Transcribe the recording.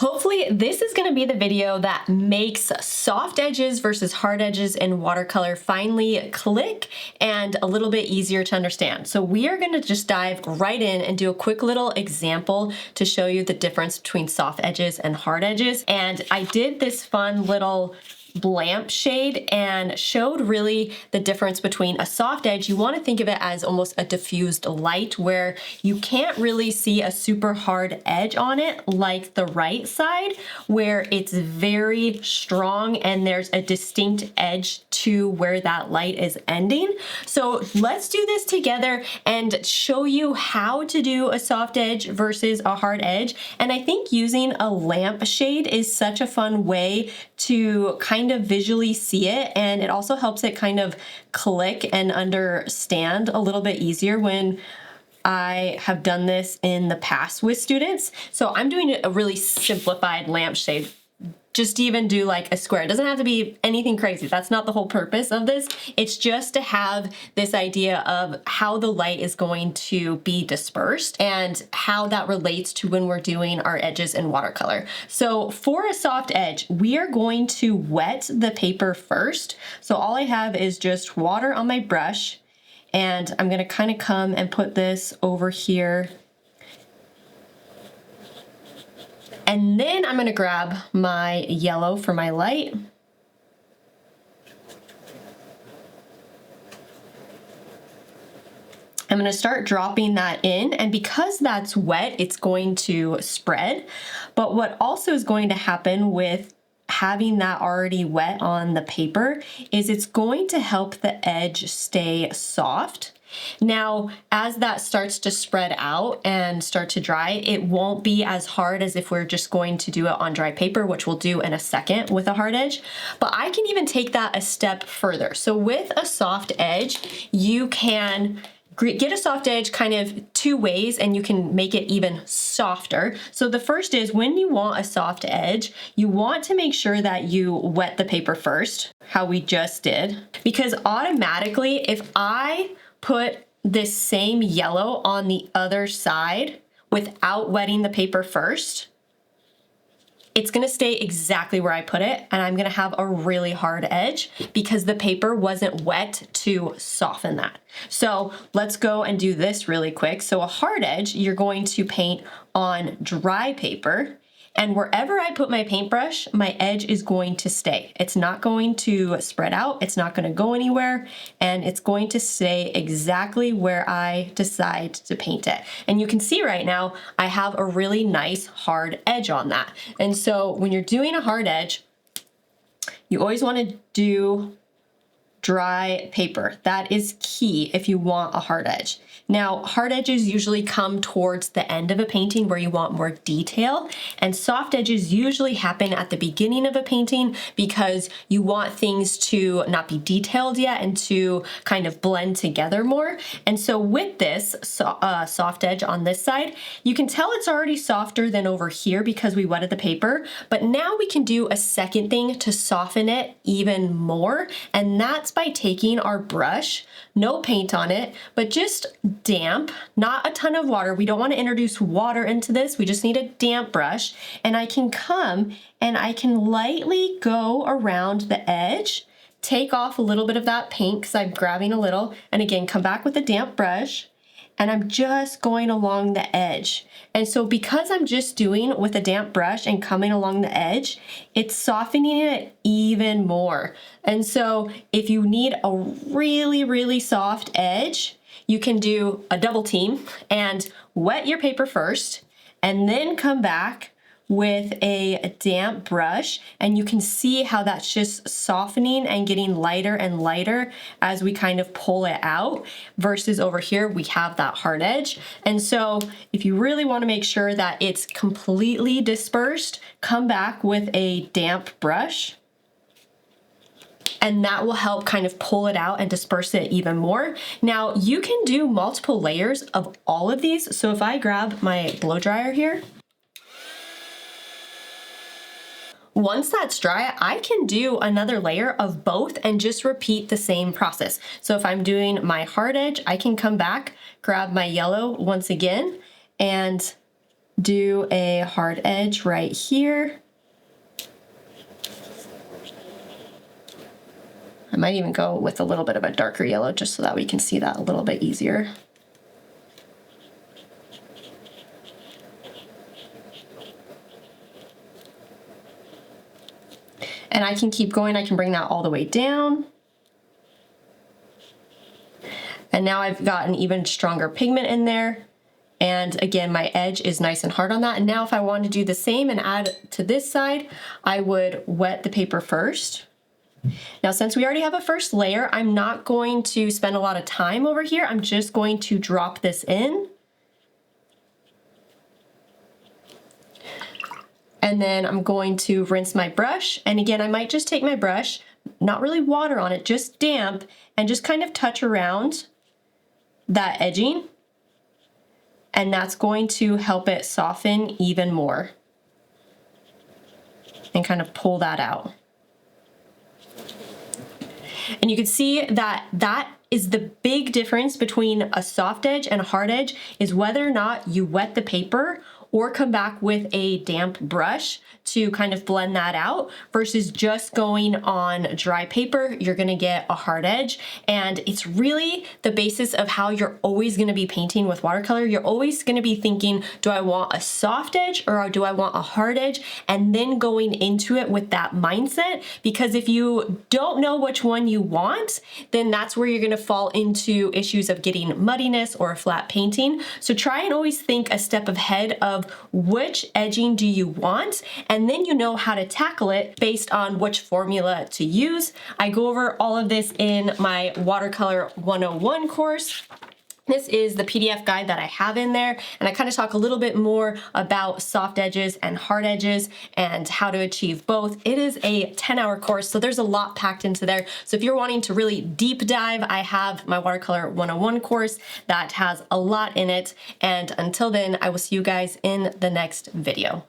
Hopefully this is going to be the video that makes soft edges versus hard edges in watercolor finally click and a little bit easier to understand. So we are going to just dive right in and do a quick little example to show you the difference between soft edges and hard edges. And I did this fun little lamp shade and showed really the difference between a soft edge. You want to think of it as almost a diffused light where you can't really see a super hard edge on it like the right side where it's very strong and there's a distinct edge to where that light is ending. So let's do this together and show you how to do a soft edge versus a hard edge. And I think using a lamp shade is such a fun way to kind of visually see it, and it also helps it kind of click and understand a little bit easier when I have done this in the past with students. So I'm doing a really simplified lamp shade. Just even do like a square. It doesn't have to be anything crazy. That's not the whole purpose of this. It's just to have this idea of how the light is going to be dispersed and how that relates to when we're doing our edges in watercolor. So for a soft edge, we are going to wet the paper first. So all I have is just water on my brush, and I'm gonna kind of come and put this over here. And then I'm gonna grab my yellow for my light. I'm gonna start dropping that in, and because that's wet, it's going to spread. But what also is going to happen with having that already wet on the paper is it's going to help the edge stay soft. Now, as that starts to spread out and start to dry, it won't be as hard as if we're just going to do it on dry paper, which we'll do in a second with a hard edge. But I can even take that a step further. So with a soft edge, you can get a soft edge kind of two ways, and you can make it even softer. So the first is when you want a soft edge, you want to make sure that you wet the paper first, how we just did, because automatically if I put this same yellow on the other side without wetting the paper first, it's gonna stay exactly where I put it, and I'm gonna have a really hard edge because the paper wasn't wet to soften that. So let's go and do this really quick. So a hard edge, you're going to paint on dry paper, and wherever I put my paintbrush, my edge is going to stay. It's not going to spread out, it's not gonna go anywhere, and it's going to stay exactly where I decide to paint it. And you can see right now, I have a really nice hard edge on that. And so when you're doing a hard edge, you always wanna do dry paper. That is key if you want a hard edge. Now, hard edges usually come towards the end of a painting where you want more detail, and soft edges usually happen at the beginning of a painting because you want things to not be detailed yet and to kind of blend together more. And so with this soft edge on this side, you can tell it's already softer than over here because we wetted the paper, but now we can do a second thing to soften it even more, and that's by taking our brush, no paint on it, but just damp, not a ton of water. We don't want to introduce water into this. We just need a damp brush. And I can come and I can lightly go around the edge, take off a little bit of that paint because I'm grabbing a little, and again, come back with a damp brush, and I'm just going along the edge. And so because I'm just doing with a damp brush and coming along the edge, it's softening it even more. And so if you need a really, really soft edge, you can do a double team and wet your paper first and then come back with a damp brush, and you can see how that's just softening and getting lighter and lighter as we kind of pull it out, versus over here we have that hard edge. And so if you really want to make sure that it's completely dispersed, come back with a damp brush, and that will help kind of pull it out and disperse it even more. Now you can do multiple layers of all of these. So if I grab my blow dryer here, once that's dry, I can do another layer of both and just repeat the same process. So if I'm doing my hard edge, I can come back, grab my yellow once again, and do a hard edge right here. I might even go with a little bit of a darker yellow just so that we can see that a little bit easier. And I can keep going, I can bring that all the way down. And now I've got an even stronger pigment in there. And again, my edge is nice and hard on that. And now if I wanted to do the same and add to this side, I would wet the paper first. Now, since we already have a first layer, I'm not going to spend a lot of time over here. I'm just going to drop this in. And then I'm going to rinse my brush. And again, I might just take my brush, not really water on it, just damp, and just kind of touch around that edging. And that's going to help it soften even more. And kind of pull that out. And you can see that that is the big difference between a soft edge and a hard edge, is whether or not you wet the paper or come back with a damp brush to kind of blend that out, versus just going on dry paper. You're gonna get a hard edge, and it's really the basis of how you're always gonna be painting with watercolor. You're always gonna be thinking, do I want a soft edge or do I want a hard edge? And then going into it with that mindset, because if you don't know which one you want, then that's where you're gonna fall into issues of getting muddiness or flat painting. So try and always think a step ahead of which edging do you want, and then you know how to tackle it based on which formula to use. I go over all of this in my Watercolor 101 course. This is the PDF guide that I have in there, and I kind of talk a little bit more about soft edges and hard edges and how to achieve both. It is a 10-hour course, so there's a lot packed into there. So if you're wanting to really deep dive, I have my Watercolor 101 course that has a lot in it. And until then, I will see you guys in the next video.